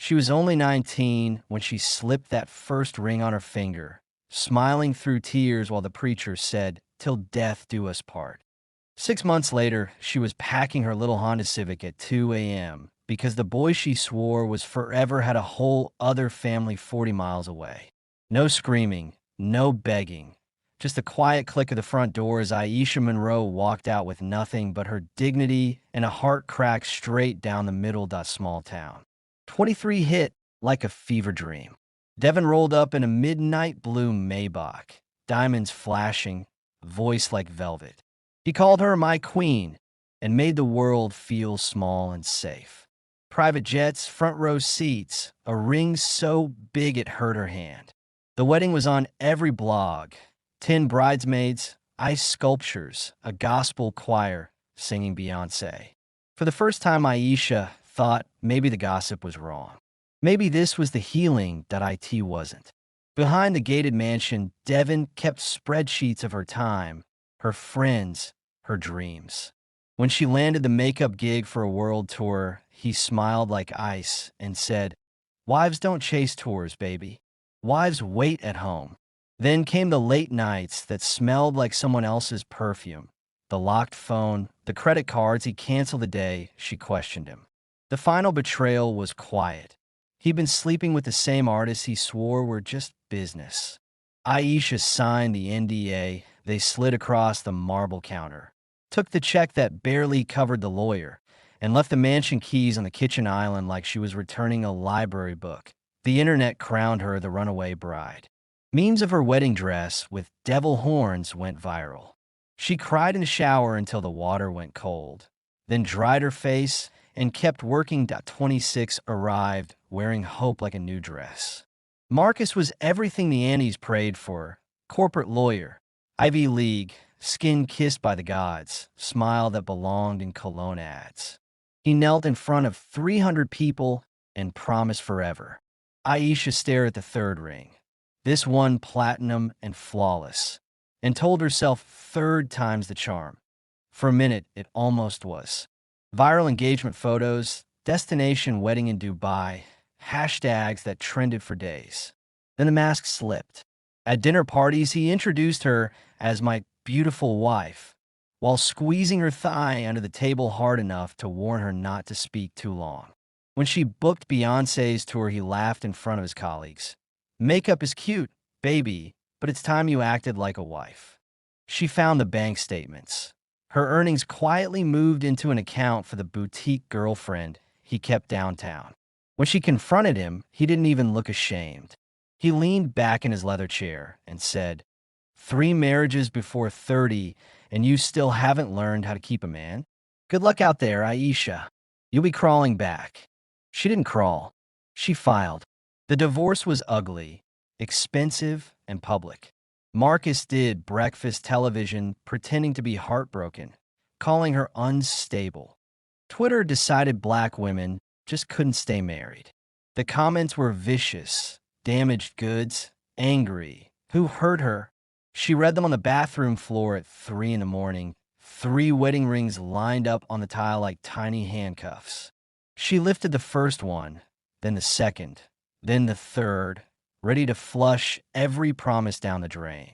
She was only 19 when she slipped that first ring on her finger, smiling through tears while the preacher said, "Till death do us part." 6 months later, she was packing her little Honda Civic at 2 a.m. because the boy she swore was forever had a whole other family 40 miles away. No screaming, no begging, just a quiet click of the front door as Aisha Monroe walked out with nothing but her dignity and a heart cracked straight down the middle of that small town. 23 hit like a fever dream. Devin rolled up in a midnight blue Maybach, diamonds flashing, voice like velvet. He called her my queen and made the world feel small and safe. Private jets, front row seats, a ring so big it hurt her hand. The wedding was on every blog. 10 bridesmaids, ice sculptures, a gospel choir singing Beyoncé. For the first time, Aisha thought maybe the gossip was wrong. Maybe this was the healing that IT wasn't. Behind the gated mansion, Devin kept spreadsheets of her time, her friends, her dreams. When she landed the makeup gig for a world tour, he smiled like ice and said, "Wives don't chase tours, baby. Wives wait at home." Then came the late nights that smelled like someone else's perfume, the locked phone, the credit cards he canceled the day she questioned him. The final betrayal was quiet. He'd been sleeping with the same artists he swore were just business. Aisha signed the NDA. They slid across the marble counter, took the check that barely covered the lawyer, and left the mansion keys on the kitchen island like she was returning a library book. The internet crowned her the runaway bride. Memes of her wedding dress with devil horns went viral. She cried in the shower until the water went cold, then dried her face and kept working. 26 arrived, wearing hope like a new dress. Marcus was everything the Annies prayed for: corporate lawyer, Ivy League, skin kissed by the gods, smile that belonged in cologne ads. He knelt in front of 300 people and promised forever. Aisha stared at the third ring, this one platinum and flawless, and told herself third time's the charm. For a minute, it almost was. Viral engagement photos, destination wedding in Dubai, hashtags that trended for days. Then the mask slipped. At dinner parties, he introduced her as my beautiful wife, while squeezing her thigh under the table hard enough to warn her not to speak too long. When she booked Beyoncé's tour, he laughed in front of his colleagues. "Makeup is cute, baby, but it's time you acted like a wife." She found the bank statements. Her earnings quietly moved into an account for the boutique girlfriend he kept downtown. When she confronted him, he didn't even look ashamed. He leaned back in his leather chair and said, "3 marriages before 30, and you still haven't learned how to keep a man? Good luck out there, Aisha. You'll be crawling back." She didn't crawl. She filed. The divorce was ugly, expensive, and public. Marcus did breakfast television pretending to be heartbroken, calling her unstable. Twitter decided black women just couldn't stay married. The comments were vicious, damaged goods, angry. Who hurt her? She read them on the bathroom floor at 3 in the morning, 3 wedding rings lined up on the tile like tiny handcuffs. She lifted the first one, then the second, then the third, ready to flush every promise down the drain.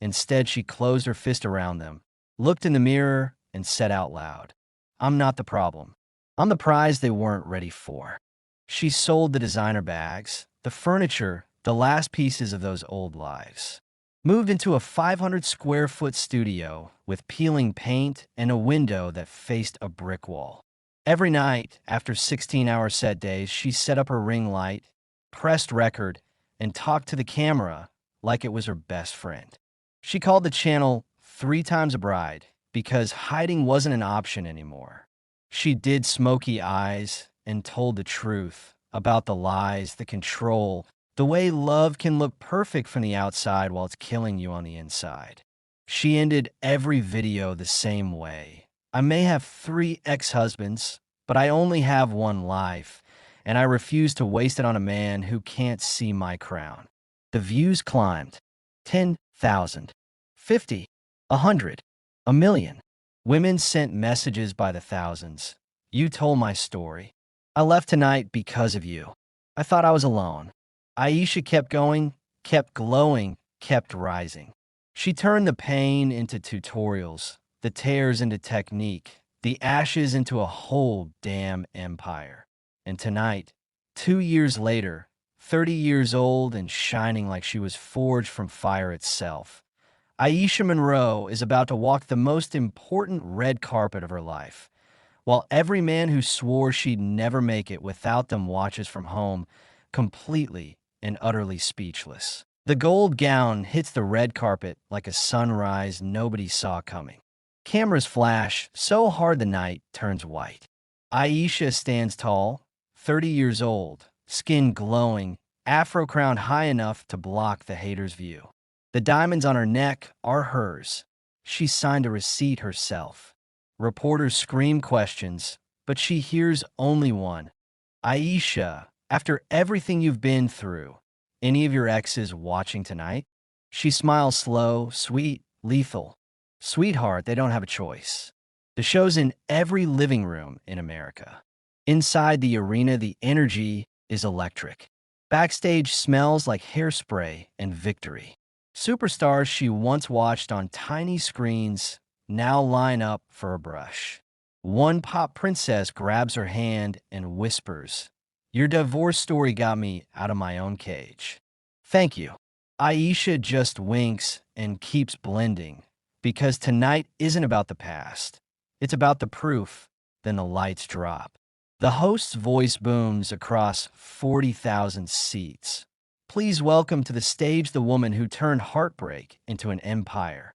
Instead, she closed her fist around them, looked in the mirror, and said out loud, "I'm not the problem. I'm the prize they weren't ready for." She sold the designer bags, the furniture, the last pieces of those old lives. Moved into a 500 square foot studio with peeling paint and a window that faced a brick wall. Every night, after 16-hour set days, she set up her ring light, pressed record, and talked to the camera like it was her best friend. She called the channel 3 times a bride because hiding wasn't an option anymore. She did smoky eyes and told the truth about the lies, the control, the way love can look perfect from the outside while it's killing you on the inside. She ended every video the same way. "I may have 3 ex-husbands, but I only have one life, and I refuse to waste it on a man who can't see my crown." The views climbed. 10,000, 50, 100, a million. Women sent messages by the thousands. "You told my story. I left tonight because of you." I thought I was alone. Aisha kept going, kept glowing, kept rising. She turned the pain into tutorials, the tears into technique, the ashes into a whole damn empire. And tonight, 2 years later, 30 years old and shining like she was forged from fire itself, Aisha Monroe is about to walk the most important red carpet of her life. While every man who swore she'd never make it without them watches from home, completely and utterly speechless. The gold gown hits the red carpet like a sunrise nobody saw coming. Cameras flash so hard the night turns white. Aisha stands tall, 30 years old, skin glowing, afro crowned high enough to block the hater's view. The diamonds on her neck are hers. She signed a receipt herself. Reporters scream questions, but she hears only one. Aisha, after everything you've been through, any of your exes watching tonight? She smiles slow, sweet, lethal. Sweetheart, they don't have a choice. The show's in every living room in America. Inside the arena, the energy is electric. Backstage smells like hairspray and victory. Superstars she once watched on tiny screens now line up for a brush. One pop princess grabs her hand and whispers, "Your divorce story got me out of my own cage." Thank you. Aisha just winks and keeps blending, because tonight isn't about the past. It's about the proof. Then the lights drop. The host's voice booms across 40,000 seats. Please welcome to the stage the woman who turned heartbreak into an empire.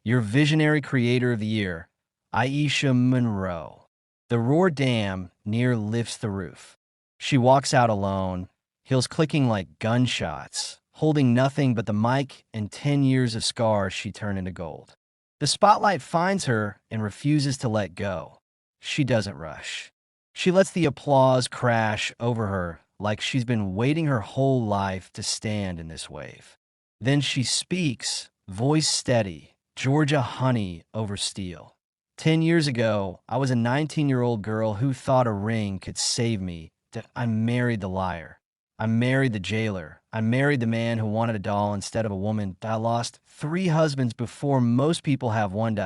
Your visionary creator of the year, Aisha Monroe. The Roar Dam near lifts the roof. She walks out alone, heels clicking like gunshots, holding nothing but the mic and 10 years of scars she turned into gold. The spotlight finds her and refuses to let go. She doesn't rush. She lets the applause crash over her like she's been waiting her whole life to stand in this wave. Then she speaks, voice steady, Georgia honey over steel. 10 years ago, I was a 19-year-old girl who thought a ring could save me. I married the liar. I married the jailer. I married the man who wanted a doll instead of a woman. I lost 3 husbands before most people have one.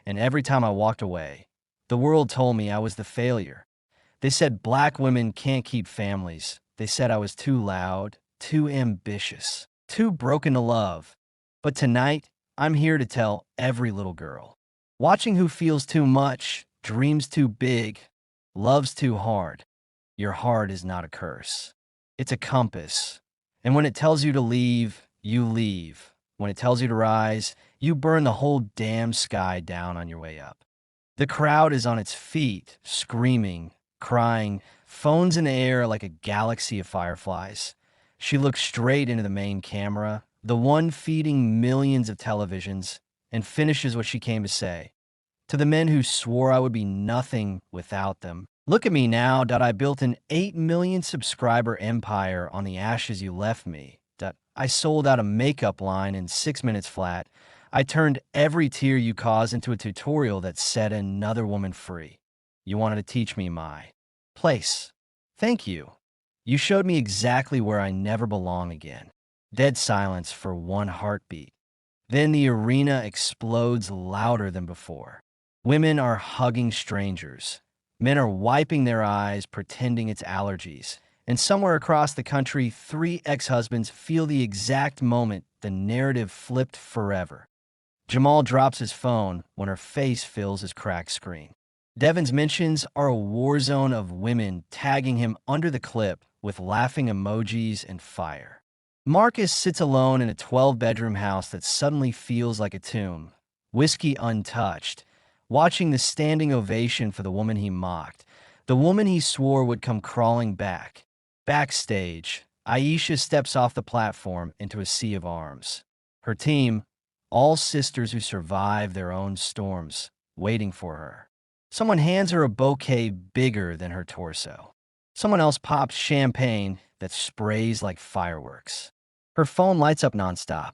And every time I walked away, the world told me I was the failure. They said black women can't keep families. They said I was too loud, too ambitious, too broken to love. But tonight, I'm here to tell every little girl watching who feels too much, dreams too big, loves too hard. Your heart is not a curse. It's a compass. And when it tells you to leave, you leave. When it tells you to rise, you burn the whole damn sky down on your way up. The crowd is on its feet, screaming, crying, phones in the air like a galaxy of fireflies. She looks straight into the main camera, the one feeding millions of televisions, and finishes what she came to say. To the men who swore I would be nothing without them, look at me now. I built an 8 million subscriber empire on the ashes you left me. I sold out a makeup line in 6 minutes flat. I turned every tear you caused into a tutorial that set another woman free. You wanted to teach me my place. Thank you. You showed me exactly where I never belong again. Dead silence for one heartbeat. Then the arena explodes louder than before. Women are hugging strangers. Men are wiping their eyes, pretending it's allergies. And somewhere across the country, 3 ex-husbands feel the exact moment the narrative flipped forever. Jamal drops his phone when her face fills his cracked screen. Devin's mentions are a war zone of women tagging him under the clip with laughing emojis and fire. Marcus sits alone in a 12-bedroom house that suddenly feels like a tomb, whiskey untouched, watching the standing ovation for the woman he mocked, the woman he swore would come crawling back. Backstage, Aisha steps off the platform into a sea of arms. Her team, all sisters who survived their own storms, waiting for her. Someone hands her a bouquet bigger than her torso. Someone else pops champagne that sprays like fireworks. Her phone lights up nonstop.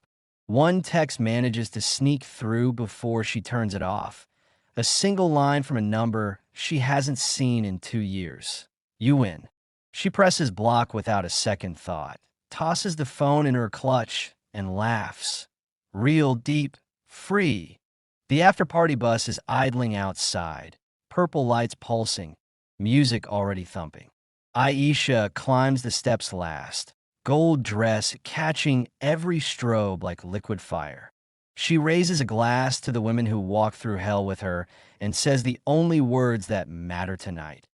One text manages to sneak through before she turns it off. A single line from a number she hasn't seen in 2 years. You win. She presses block without a second thought, tosses the phone in her clutch, and laughs. Real deep, free. The after-party bus is idling outside, purple lights pulsing, music already thumping. Aisha climbs the steps last, gold dress catching every strobe like liquid fire. She raises a glass to the women who walk through hell with her and says the only words that matter tonight.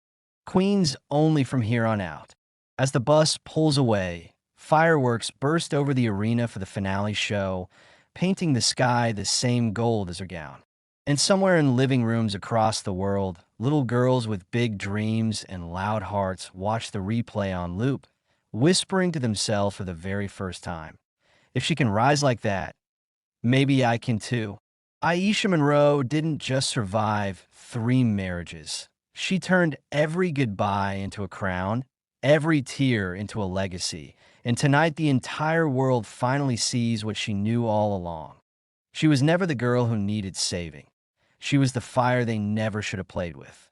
Queens only from here on out. As the bus pulls away, fireworks burst over the arena for the finale show, painting the sky the same gold as her gown. And somewhere in living rooms across the world, little girls with big dreams and loud hearts watch the replay on loop, whispering to themselves for the very first time, if she can rise like that, maybe I can too. Aisha Monroe didn't just survive 3 marriages. She turned every goodbye into a crown, every tear into a legacy, and tonight the entire world finally sees what she knew all along. She was never the girl who needed saving. She was the fire they never should have played with.